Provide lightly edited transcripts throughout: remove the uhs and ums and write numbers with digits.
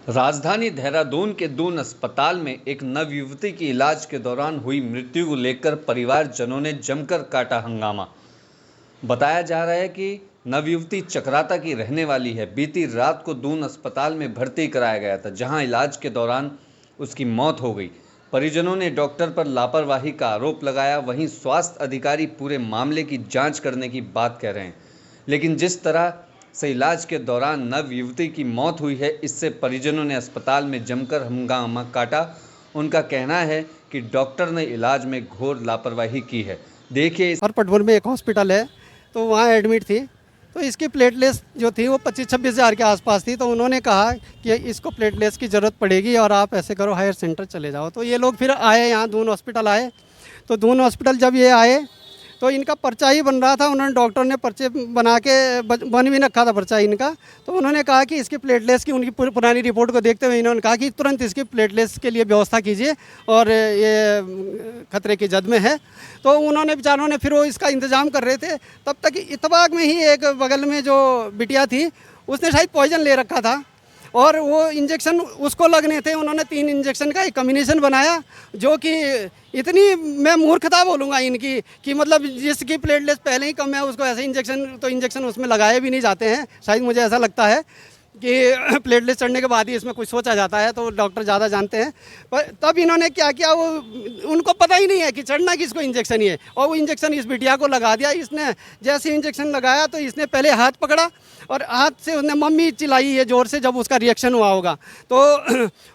राजधानी देहरादून के दून अस्पताल में एक नवयुवती की इलाज के दौरान हुई मृत्यु को लेकर परिवारजनों ने जमकर काटा हंगामा। बताया जा रहा है कि नवयुवती चकराता की रहने वाली है। बीती रात को दून अस्पताल में भर्ती कराया गया था, जहां इलाज के दौरान उसकी मौत हो गई। परिजनों ने डॉक्टर पर लापरवाही का आरोप लगाया। वहीं स्वास्थ्य अधिकारी पूरे मामले की जांच करने की बात कह रहे हैं, लेकिन जिस तरह से इलाज के दौरान नव युवती की मौत हुई है, इससे परिजनों ने अस्पताल में जमकर हंगामा काटा। उनका कहना है कि डॉक्टर ने इलाज में घोर लापरवाही की है। देखिए। और पटवन में एक हॉस्पिटल है, तो वहाँ एडमिट थी। तो इसकी प्लेटलेस जो थी वो 25-26 हज़ार के आसपास थी। तो उन्होंने कहा कि इसको प्लेटलेस की ज़रूरत पड़ेगी और आप ऐसे करो, हायर सेंटर चले जाओ। तो ये लोग फिर आए, यहाँ दून हॉस्पिटल आए। तो दून हॉस्पिटल जब ये आए तो इनका पर्चा ही बन रहा था। उन्होंने, डॉक्टर ने पर्चे बना के बन भी रखा था पर्चा इनका। तो उन्होंने कहा कि इसकी प्लेटलेस की, उनकी पुरानी रिपोर्ट को देखते हुए इन्होंने कहा कि तुरंत इसकी प्लेटलेस के लिए व्यवस्था कीजिए और ये खतरे की जद में है। तो उन्होंने, बेचारों ने, फिर वो इसका इंतज़ाम कर रहे थे। तब तक इत्तफाक में ही एक बगल में जो बिटिया थी उसने शायद पॉइजन ले रखा था और वो इंजेक्शन उसको लगने थे। उन्होंने 3 इंजेक्शन का एक कम्बिनेशन बनाया, जो कि इतनी, मैं मूर्खता बोलूँगा इनकी, कि मतलब जिसकी प्लेटलेस पहले ही कम है उसको ऐसे इंजेक्शन, तो इंजेक्शन उसमें लगाए भी नहीं जाते हैं। शायद मुझे ऐसा लगता है कि प्लेटलेस चढ़ने के बाद ही इसमें कुछ सोचा जाता है, तो डॉक्टर ज़्यादा जानते हैं। पर तब इन्होंने क्या किया, वो उनको पता ही नहीं है कि चढ़ना किसको इंजेक्शन ही है, और वो इंजेक्शन इस बिटिया को लगा दिया। इसने जैसे इंजेक्शन लगाया तो इसने पहले हाथ पकड़ा और हाथ से उसने मम्मी चिल्लाई है ज़ोर से, जब उसका रिएक्शन हुआ होगा। तो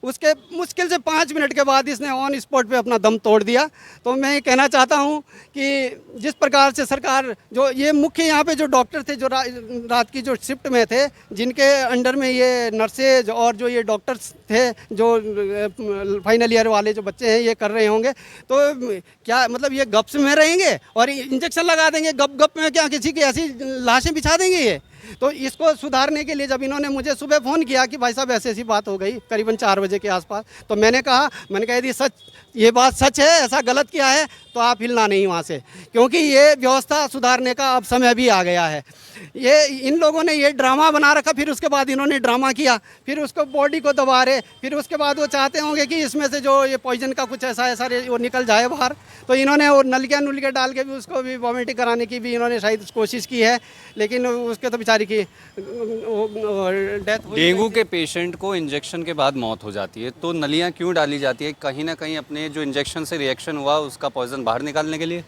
उसके मुश्किल से 5 मिनट के बाद इसने ऑन स्पॉट पे अपना दम तोड़ दिया। तो मैं ये कहना चाहता हूँ कि जिस प्रकार से सरकार, जो ये मुख्य यहाँ पे जो डॉक्टर थे, जो रात की जो शिफ्ट में थे, जिनके अंडर में ये नर्सेज और जो ये डॉक्टर्स थे, जो फाइनल ईयर वाले जो बच्चे हैं ये कर रहे होंगे, तो क्या मतलब ये गप्स में रहेंगे और इंजेक्शन लगा देंगे गप गप में? क्या किसी की ऐसी लाशें बिछा देंगे ये? तो इसको सुधारने के लिए जब इन्होंने मुझे सुबह फ़ोन किया कि भाई साहब ऐसी ऐसी बात हो गई करीबन 4 बजे के आसपास, तो मैंने कहा यदि सच, ये बात सच है, ऐसा गलत किया है, तो आप हिलना नहीं वहाँ से, क्योंकि ये व्यवस्था सुधारने का अब समय भी आ गया है। ये इन लोगों ने ये ड्रामा बना रखा, फिर उसके बाद इन्होंने ड्रामा किया, फिर उसको बॉडी को दबा रहे, फिर उसके बाद वो चाहते होंगे कि इसमें से जो ये पॉइजन का कुछ ऐसा ऐसा वो निकल जाए बाहर। तो इन्होंने वो नलकियाँ डाल के भी उसको भी वॉमिटिंग कराने की भी इन्होंने शायद कोशिश की है, लेकिन उसके तो बेचारी की डेथ हुई। डेंगू के पेशेंट को इंजेक्शन के बाद मौत हो जाती है, तो नलियाँ क्यों डाली जाती है? कहीं ना कहीं अपने जो इंजेक्शन से रिएक्शन हुआ उसका पॉइजन बाहर निकालने के लिए।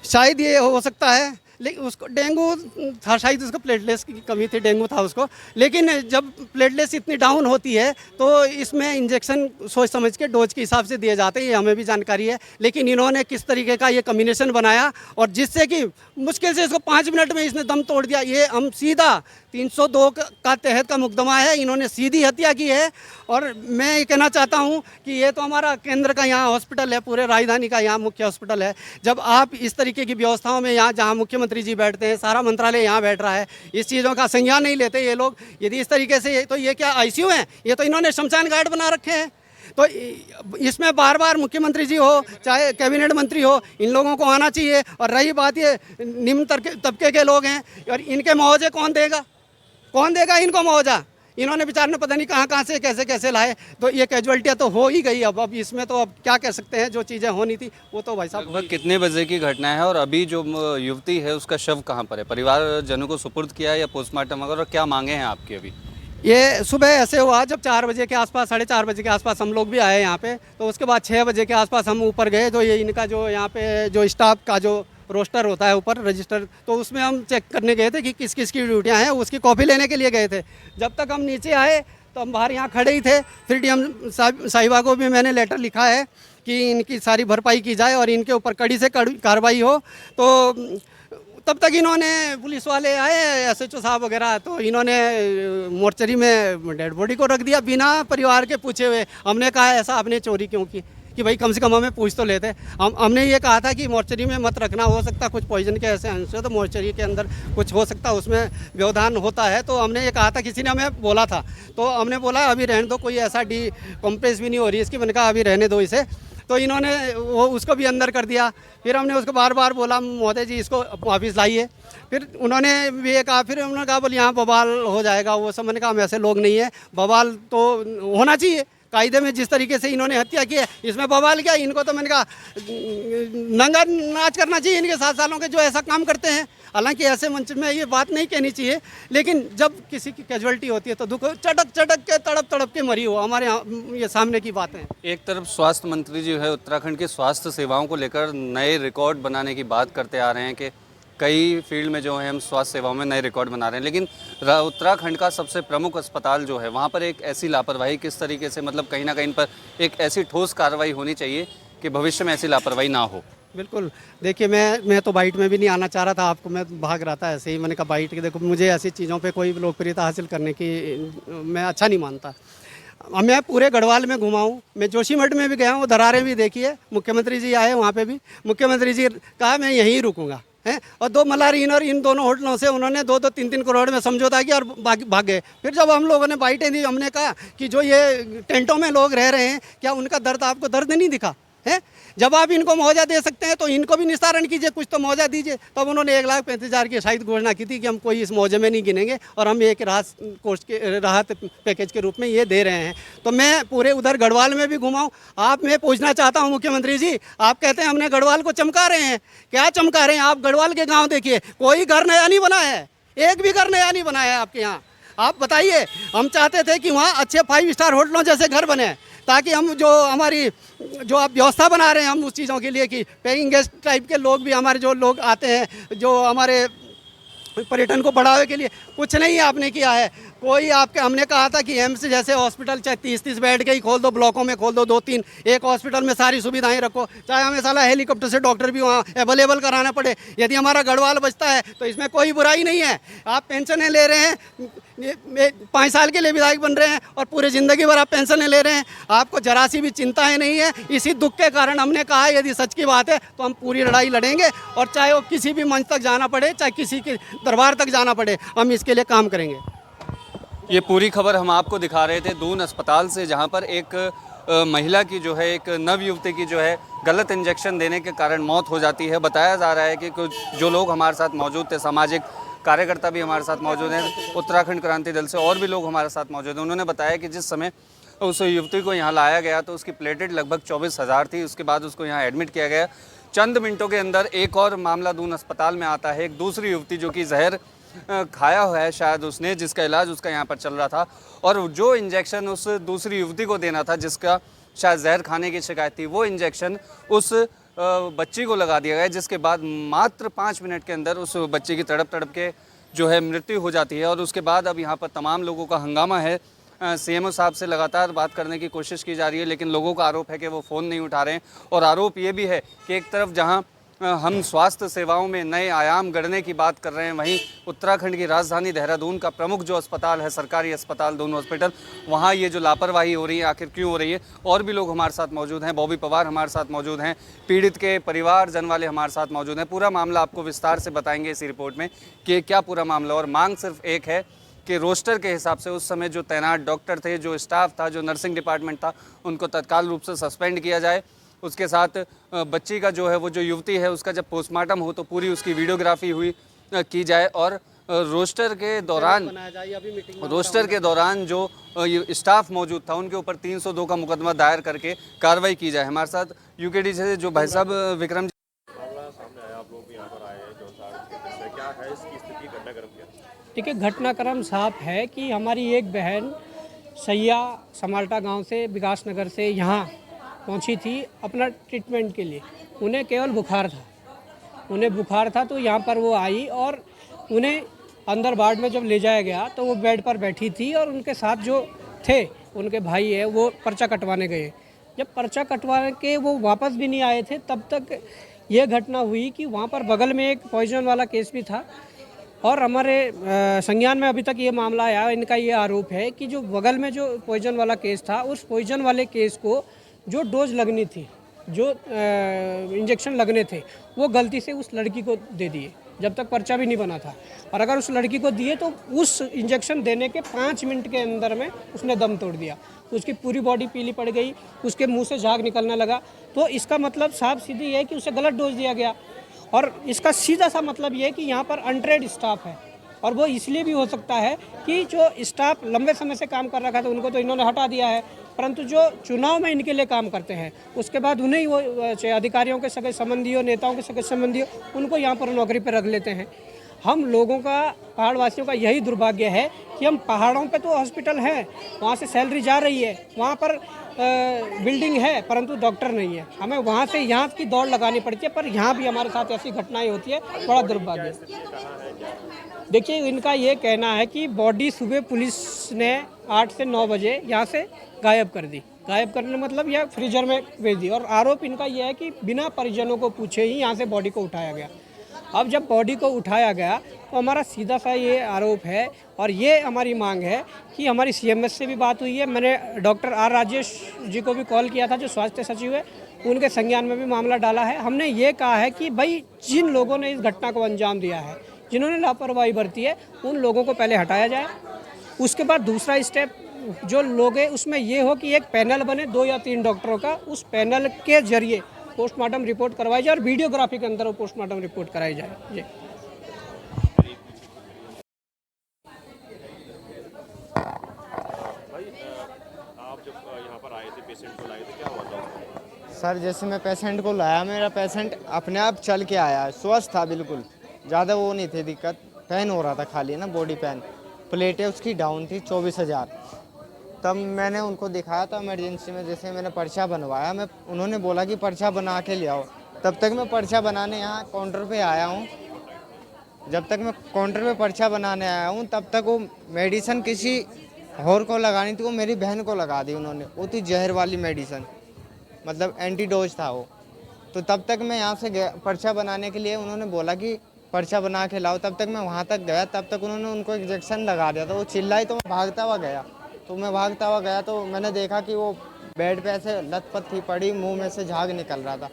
शायद ये हो सकता है, लेकिन उसको डेंगू था, शायद उसको प्लेटलेट्स की कमी थी, डेंगू था उसको। लेकिन जब प्लेटलेट्स इतनी डाउन होती है तो इसमें इंजेक्शन सोच समझ के डोज के हिसाब से दिए जाते हैं, ये हमें भी जानकारी है। लेकिन इन्होंने किस तरीके का ये कम्बिनेशन बनाया और जिससे कि मुश्किल से इसको 5 मिनट में इसने दम तोड़ दिया। ये हम सीधा 302 का तहत का मुकदमा है, इन्होंने सीधी हत्या की है। और मैं ये कहना चाहता हूँ कि ये तो हमारा केंद्र का यहाँ हॉस्पिटल है, पूरे राजधानी का यहाँ मुख्य हॉस्पिटल है। जब आप इस तरीके की व्यवस्थाओं में, यहाँ जहाँ मुख्यमंत्री जी बैठते हैं, सारा मंत्रालय यहाँ बैठ रहा है, इस चीज़ों का संज्ञान नहीं लेते ये लोग, यदि इस तरीके से, तो ये क्या आईसीयू है? ये तो इन्होंने शमशान घाट बना रखे हैं। तो इसमें बार बार मुख्यमंत्री जी हो चाहे कैबिनेट मंत्री हो, इन लोगों को आना चाहिए। और रही बात, ये निम्न तबके के लोग हैं और इनके मुआवजे कौन देगा? कौन देगा इनको मुआवजा? इन्होंने बेचारे ने पता नहीं कहाँ से कैसे कैसे लाए। तो ये कैजुअल्टियाँ तो हो ही गई। अब इसमें तो अब क्या कह सकते हैं, जो चीज़ें होनी थी वो तो भाई साहब। लगभग कितने बजे की घटना है और अभी जो युवती है उसका शव कहाँ पर है? परिवारजनों को सुपुर्द किया है या पोस्टमार्टम वगैरह? क्या मांगे हैं आपकी अभी? ये सुबह ऐसे हुआ, जब 4 बजे के आसपास, 4:30 बजे के आसपास हम लोग भी आए यहाँ पे। तो उसके बाद 6 बजे के आसपास हम ऊपर गए, तो ये इनका जो यहाँ पे जो स्टाफ का जो रोस्टर होता है ऊपर रजिस्टर, तो उसमें हम चेक करने गए थे कि किस किस की ड्यूटियाँ हैं, उसकी कॉपी लेने के लिए गए थे। जब तक हम नीचे आए तो हम बाहर यहाँ खड़े ही थे। फिर डीएम साहिबा को भी मैंने लेटर लिखा है कि इनकी सारी भरपाई की जाए और इनके ऊपर कड़ी से कड़ी कार्रवाई हो। तो तब तक इन्होंने, पुलिस वाले आए, एसएचओ साहब वगैरह, तो इन्होंने मोर्चरी में डेड बॉडी को रख दिया बिना परिवार के पूछे हुए। हमने कहा ऐसा आपने चोरी क्यों की? कि भाई कम से कम हमें पूछ तो लेते। हमने ये कहा था कि मोर्चरी में मत रखना, हो सकता कुछ पॉइजन के ऐसे अंश है तो मोर्चरी के अंदर कुछ हो सकता, उसमें व्यवधान होता है। तो हमने ये कहा था, किसी ने हमें बोला था, तो हमने बोला अभी रहने दो, कोई ऐसा डिकम्प्रेस भी नहीं हो रही इसकी, मैंने कहा अभी रहने दो इसे। तो इन्होंने वो उसको भी अंदर कर दिया। फिर हमने उसको बार बार बोला महोदय जी इसको वापस लाइए। फिर उन्होंने भी ये कहा, फिर उन्होंने कहा बोले यहाँ बवाल हो जाएगा वो सब। मैंने कहा हम ऐसे लोग नहीं है, बवाल तो होना चाहिए कायदे में। जिस तरीके से इन्होंने हत्या की है इसमें बवाल क्या, इनको तो मैंने कहा नंगा नाच करना चाहिए इनके 7 सालों के जो ऐसा काम करते हैं। हालांकि ऐसे मंच में ये बात नहीं कहनी चाहिए, लेकिन जब किसी की कैजुअलिटी होती है तो दुख चटक चटक के तड़प के मरी हो, हमारे यहाँ ये सामने की बात है। एक तरफ स्वास्थ्य मंत्री जो है उत्तराखंड के स्वास्थ्य सेवाओं को लेकर नए रिकॉर्ड बनाने की बात करते आ रहे हैं कि कई फील्ड में जो है हम स्वास्थ्य सेवाओं में नए रिकॉर्ड बना रहे हैं, लेकिन उत्तराखंड का सबसे प्रमुख अस्पताल जो है वहाँ पर एक ऐसी लापरवाही किस तरीके से, मतलब कहीं ना कहीं पर एक ऐसी ठोस कार्रवाई होनी चाहिए कि भविष्य में ऐसी लापरवाही ना हो। बिल्कुल, देखिए मैं तो बाइट में भी नहीं आना चाह रहा था, आपको मैं भाग रहा था ऐसे ही। मैंने कहा बाइट के देखो, मुझे ऐसी चीज़ों पे कोई लोकप्रियता हासिल करने की मैं अच्छा नहीं मानता। मैं पूरे गढ़वाल में घुमा हूँ, मैं जोशीमठ में भी गया हूँ, दरारें भी देखी है। मुख्यमंत्री जी आए वहाँ पे भी, मुख्यमंत्री जी कहा मैं यहीं रुकूंगा हैं, और 2 मल्लारीन और इन दोनों होटलों से उन्होंने 2-2, 3-3 करोड़ में समझौता किया और भाग गए। फिर जब हम लोगों ने बाइटें दी, हमने कहा कि जो ये टेंटों में लोग रह रहे हैं, क्या उनका दर्द आपको दर्द नहीं दिखा है? जब आप इनको मुआवजा दे सकते हैं तो इनको भी निस्तारण कीजिए, कुछ तो मुआवजा दीजिए। तब उन्होंने 1,35,000 की शायद घोषणा की थी कि हम कोई इस मुआवजे में नहीं गिनेंगे और हम एक राहत पैकेज के रूप में ये दे रहे हैं। तो मैं पूरे उधर गढ़वाल में भी घुमा हूँ। आप मैं पूछना चाहता हूँ मुख्यमंत्री जी, आप कहते हैं हमने गढ़वाल को चमका रहे हैं, क्या चमका रहे हैं? आप गढ़वाल के गाँव देखिए, कोई घर नया नहीं बना है, एक भी घर नया नहीं बना है आपके यहाँ। आप बताइए, हम चाहते थे कि वहाँ अच्छे 5 स्टार होटलों जैसे घर बने, ताकि हम जो हमारी जो आप व्यवस्था बना रहे हैं हम उस चीज़ों के लिए कि पेइंग गेस्ट टाइप के लोग भी, हमारे जो लोग आते हैं, जो हमारे पर्यटन को बढ़ावे के लिए, कुछ नहीं आपने किया है। कोई आपके, हमने कहा था कि एम्स जैसे हॉस्पिटल चाहे 30-30 बेड के ही खोल दो, ब्लॉकों में खोल दो 2-3, एक हॉस्पिटल में सारी सुविधाएं रखो, चाहे हमें साला हेलीकॉप्टर से डॉक्टर भी वहाँ अवेलेबल कराना पड़े। यदि हमारा गढ़वाल बचता है तो इसमें कोई बुराई नहीं है। आप पेंशनें ले रहे हैं, 5 साल के लिए विधायक बन रहे हैं और पूरे ज़िंदगी भर आप पेंशनें ले रहे हैं, आपको जरा सी भी चिंताएँ नहीं है। इसी दुख के कारण हमने कहा यदि सच की बात है तो हम पूरी लड़ाई लड़ेंगे, और चाहे वो किसी भी मंच तक जाना पड़े, चाहे किसी के दरबार तक जाना पड़े, हम इसके लिए काम करेंगे। ये पूरी खबर हम आपको दिखा रहे थे दून अस्पताल से, जहां पर एक महिला की जो है, एक नव युवती की जो है गलत इंजेक्शन देने के कारण मौत हो जाती है। बताया जा रहा है कि कुछ जो लोग हमारे साथ मौजूद थे, सामाजिक कार्यकर्ता भी हमारे साथ मौजूद हैं, उत्तराखंड क्रांति दल से और भी लोग हमारे साथ मौजूद हैं। उन्होंने बताया कि जिस समय उस युवती को यहाँ लाया गया तो उसकी प्लेटेड लगभग 24,000 थी। उसके बाद उसको यहाँ एडमिट किया गया। चंद मिनटों के अंदर एक और मामला दून अस्पताल में आता है। एक दूसरी युवती जो कि जहर खाया हुआ है शायद उसने, जिसका इलाज उसका यहाँ पर चल रहा था, और जो इंजेक्शन उस दूसरी युवती को देना था जिसका शायद जहर खाने की शिकायत थी, वो इंजेक्शन उस बच्ची को लगा दिया गया, जिसके बाद मात्र 5 मिनट के अंदर उस बच्ची की तड़प के जो है मृत्यु हो जाती है। और उसके बाद अब यहाँ पर तमाम लोगों का हंगामा है। सीएमओ साहब से लगातार बात करने की कोशिश की जा रही है, लेकिन लोगों का आरोप है कि वो फ़ोन नहीं उठा रहे हैं। और आरोप ये भी है कि एक तरफ जहाँ हम स्वास्थ्य सेवाओं में नए आयाम गढ़ने की बात कर रहे हैं, वहीं उत्तराखंड की राजधानी देहरादून का प्रमुख जो अस्पताल है, सरकारी अस्पताल दून हॉस्पिटल, वहाँ ये जो लापरवाही हो रही है आखिर क्यों हो रही है। और भी लोग हमारे साथ मौजूद हैं, बॉबी पवार हमारे साथ मौजूद हैं, पीड़ित के परिवारजन वाले हमारे साथ मौजूद हैं। पूरा मामला आपको विस्तार से बताएंगे इसी रिपोर्ट में कि क्या पूरा मामला। और मांग सिर्फ एक है कि रोस्टर के हिसाब से उस समय जो तैनात डॉक्टर थे, जो स्टाफ था, जो नर्सिंग डिपार्टमेंट था, उनको तत्काल रूप से सस्पेंड किया जाए। उसके साथ बच्ची का जो है, वो जो युवती है, उसका जब पोस्टमार्टम हो तो पूरी उसकी वीडियोग्राफी हुई की जाए। और रोस्टर के दौरान जो स्टाफ मौजूद था उनके ऊपर 302 का मुकदमा दायर करके कार्रवाई की जाए। हमारे साथ यूकेडी से जो भाई साहब विक्रम सामने आया, आप लोग यहाँ पर आए हैं, जो क्या है इसकी स्थिति, घटनाक्रम क्या? देखिए, घटनाक्रम साफ है कि हमारी एक बहन सैया समाल्टा गांव से, विकास नगर से यहाँ पहुंची थी अपना ट्रीटमेंट के लिए। उन्हें केवल बुखार था, तो यहाँ पर वो आई और उन्हें अंदर वार्ड में जब ले जाया गया तो वो बेड पर बैठी थी और उनके साथ जो थे उनके भाई है वो पर्चा कटवाने गए। जब पर्चा कटवाने के वो वापस भी नहीं आए थे, तब तक ये घटना हुई कि वहाँ पर बगल में एक पॉइजन वाला केस भी था। और हमारे संज्ञान में अभी तक ये मामला आया, इनका ये आरोप है कि जो बगल में जो पॉइजन वाला केस था, उस पॉइजन वाले केस को जो डोज लगनी थी, जो इंजेक्शन लगने थे, वो गलती से उस लड़की को दे दिए, जब तक पर्चा भी नहीं बना था। और अगर उस लड़की को दिए तो उस इंजेक्शन देने के 5 मिनट के अंदर में उसने दम तोड़ दिया, उसकी पूरी बॉडी पीली पड़ गई, उसके मुंह से झाग निकलने लगा। तो इसका मतलब साफ सीधी है कि उसे गलत डोज दिया गया। और इसका सीधा सा मतलब ये है कि यहाँ पर अनट्रेड स्टाफ है, और वो इसलिए भी हो सकता है कि जो स्टाफ लंबे समय से काम कर रखा था उनको तो इन्होंने हटा दिया है, परंतु जो चुनाव में इनके लिए काम करते हैं उसके बाद उन्हें वो चाहे अधिकारियों के सगे संबंधी हो, नेताओं के सगे संबंधी हो, उनको यहाँ पर नौकरी पर रख लेते हैं। हम लोगों का, पहाड़ वासियों का यही दुर्भाग्य है कि हम पहाड़ों पे तो हॉस्पिटल है, वहाँ से सैलरी जा रही है, वहाँ पर बिल्डिंग है, परंतु डॉक्टर नहीं है। हमें वहाँ से यहाँ की दौड़ लगानी पड़ती है, पर यहाँ भी हमारे साथ ऐसी घटनाएं होती है, बड़ा दुर्भाग्य। देखिए, इनका ये कहना है कि बॉडी सुबह पुलिस ने 8 से 9 बजे यहाँ से गायब कर दी। गायब करने मतलब यह फ्रीजर में भेज दी। और आरोप इनका यह है कि बिना परिजनों को पूछे ही यहाँ से बॉडी को उठाया गया। अब जब बॉडी को उठाया गया तो हमारा सीधा सा ये आरोप है और ये हमारी मांग है कि हमारी CMS से भी बात हुई है। मैंने डॉक्टर R राजेश जी को भी कॉल किया था, जो स्वास्थ्य सचिव है, उनके संज्ञान में भी मामला डाला है। हमने ये कहा है कि भाई जिन लोगों ने इस घटना को अंजाम दिया है, जिन्होंने लापरवाही बरती है, उन लोगों को पहले हटाया जाए। उसके बाद दूसरा स्टेप जो लोग हैं उसमें ये हो कि एक पैनल बने 2 या 3 डॉक्टरों का, उस पैनल के जरिए पोस्टमार्टम रिपोर्ट करवाई जाए और वीडियोग्राफी के अंदर वो पोस्टमार्टम रिपोर्ट कराई जाए। जी। भाई आप जब यहाँ पर आए थे, पेशेंट को लाए थे, क्या हुआ था? सर जैसे मैं पेशेंट को लाया, मेरा पेशेंट अपने आप चल के आया, स्वस्थ था बिल्कुल, ज़्यादा वो नहीं थी दिक्कत, पेन हो रहा था खाली ना, बॉडी पेन। प्लेटें उसकी डाउन थी 24,000। तब मैंने उनको दिखाया था इमरजेंसी में, जैसे मैंने पर्चा बनवाया, उन्होंने बोला कि पर्चा बना के ले आओ। तब तक मैं पर्चा बनाने यहाँ काउंटर पे आया हूँ। जब तक मैं काउंटर पे पर्चा बनाने आया हूँ तब तक वो मेडिसिन किसी और को लगानी थी, वो मेरी बहन को लगा दी उन्होंने। वो थी जहर वाली मेडिसिन, मतलब एंटीडोज था वो। तो तब तक मैं यहाँ से गया पर्चा बनाने के लिए, उन्होंने बोला कि पर्चा बना के लाओ। तब तक मैं वहाँ तक गया, तब तक उन्होंने उनको इंजेक्शन लगा दिया था। वो चिल्लाई तो मैं भागता हुआ गया। तो मैं भागता हुआ गया तो मैंने देखा कि वो बेड पे ऐसे लथपथ थी पड़ी, मुंह में से झाग निकल रहा था।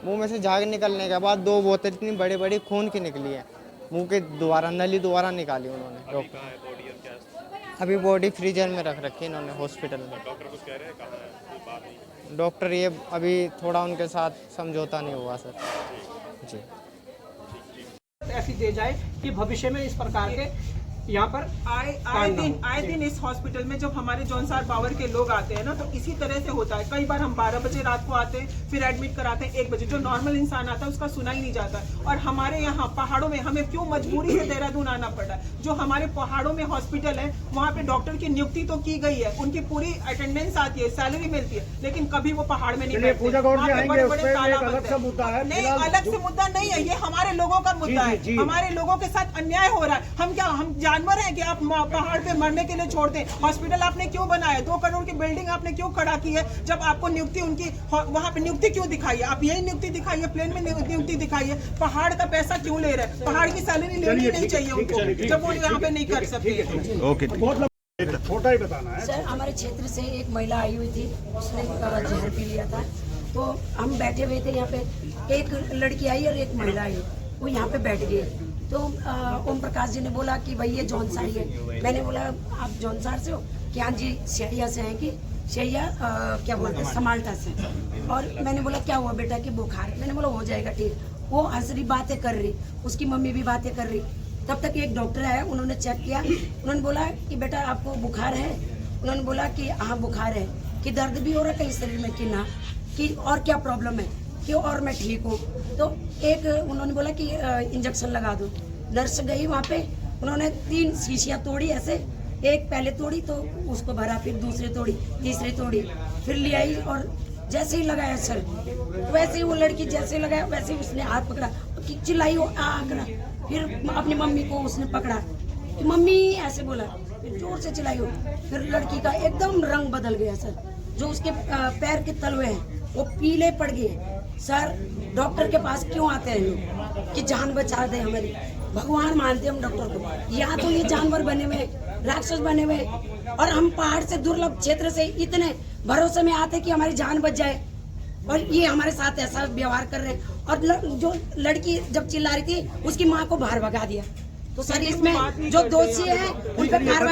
मुंह में से झाग निकलने के बाद 2 बोतल इतनी बड़ी बड़ी खून की निकली है, मुंह के द्वारा, नली द्वारा निकाली उन्होंने डॉक्टर। अभी बॉडी फ्रीजर में रख रखी इन्होंने हॉस्पिटल में। डॉक्टर कुछ कह रहे हैं, कहाँ है, कोई बात नहीं? डॉक्टर ये अभी थोड़ा उनके साथ समझौता नहीं हुआ सर जी। ऐसी दे जाए कि भविष्य में इस प्रकार के यहाँ पर आए दिन इस हॉस्पिटल में जब हमारे जॉनसार पावर के लोग आते हैं ना, तो इसी तरह से होता है। कई बार हम 12 बजे रात को आते हैं, फिर एडमिट कराते हैं 1 बजे। जो नॉर्मल इंसान आता है उसका सुना ही नहीं जाता। और हमारे यहाँ पहाड़ों में हमें क्यों मजबूरी से देहरादून आना पड़ा? जो हमारे पहाड़ों में हॉस्पिटल है वहाँ पे डॉक्टर की नियुक्ति तो की गई है, उनकी पूरी अटेंडेंस आती है, सैलरी मिलती है, लेकिन कभी वो पहाड़ में नहीं बैठते। नहीं, अलग से मुद्दा नहीं है, ये हमारे लोगों का मुद्दा है। हमारे लोगों के साथ अन्याय हो रहा है। हम जानवर हैं कि आप पहाड़ पे मरने के लिए छोड़ते हैं? हॉस्पिटल आपने क्यों बनाया? 2 करोड़ की बिल्डिंग आपने क्यों खड़ा की है? जब आपको नियुक्ति उनकी वहाँ पे नियुक्ति क्यों दिखाई है? आप यही नियुक्ति दिखाई है, प्लेन में नियुक्ति दिखाई है। पहाड़ का पैसा क्यों ले रहे हैं? पहाड़ की सैलरी लेनी नहीं चाहिए उनको, जब वो यहाँ पे नहीं कर सकते। ओके, छोटा ही बताना है सर। हमारे क्षेत्र से एक महिला आई हुई थी, उसने जहर पी लिया था। तो हम बैठे हुए थे यहाँ पे, एक लड़की आई और एक महिला आई, वो यहाँ पे बैठ गई। तो ओम प्रकाश जी ने बोला कि भाई ये जौनसारी है। मैंने बोला आप जौनसार से हो? कि हाँ जी, शहरिया से हैं। कि शहरिया क्या बोलते हैं, समाल्टा से। और मैंने बोला क्या हुआ बेटा? कि बुखार। मैंने बोला हो जाएगा ठीक। वो हंस रही, बातें कर रही, उसकी मम्मी भी बातें कर रही। तब तक एक डॉक्टर आया, उन्होंने चेक किया, उन्होंने बोला कि बेटा आपको बुखार है? उन्होंने बोला कि हाँ बुखार है। कि दर्द भी हो रहा है कहीं शरीर में? कि ना। कि और क्या प्रॉब्लम है? कि और मैं ठीक हूँ। तो एक उन्होंने बोला कि इंजेक्शन लगा दो। नर्स गई वहाँ पे, उन्होंने 3 शीशियाँ तोड़ी ऐसे, एक पहले तोड़ी तो उसको भरा, फिर दूसरी तोड़ी, तीसरी तोड़ी, फिर ले आई। और जैसे ही लगाया सर, वैसे ही वो लड़की जैसे लगाया वैसे ही उसने हाथ पकड़ा, चिल्लाई वो आ करा। फिर अपनी मम्मी को उसने पकड़ा कि मम्मी ऐसे बोला, फिर जोर से चिल्लाई हो। फिर लड़की का एकदम रंग बदल गया सर, जो उसके पैर के तलवे हैं वो पीले पड़ गए। सर डॉक्टर के पास क्यों आते हैं लोग? कि जान बचा दे हमारी, भगवान मानते हम डॉक्टर को। यहाँ तो ये जानवर बने हुए, राक्षस बने हुए, और हम पहाड़ से दुर्लभ क्षेत्र से इतने भरोसे में आते कि हमारी जान बच जाए, और ये हमारे साथ ऐसा व्यवहार कर रहे हैं। और जो लड़की जब चिल्ला रही थी उसकी माँ को बाहर भगा दिया। तो सर इसमें जो दोषी है उन पर कार्रवाई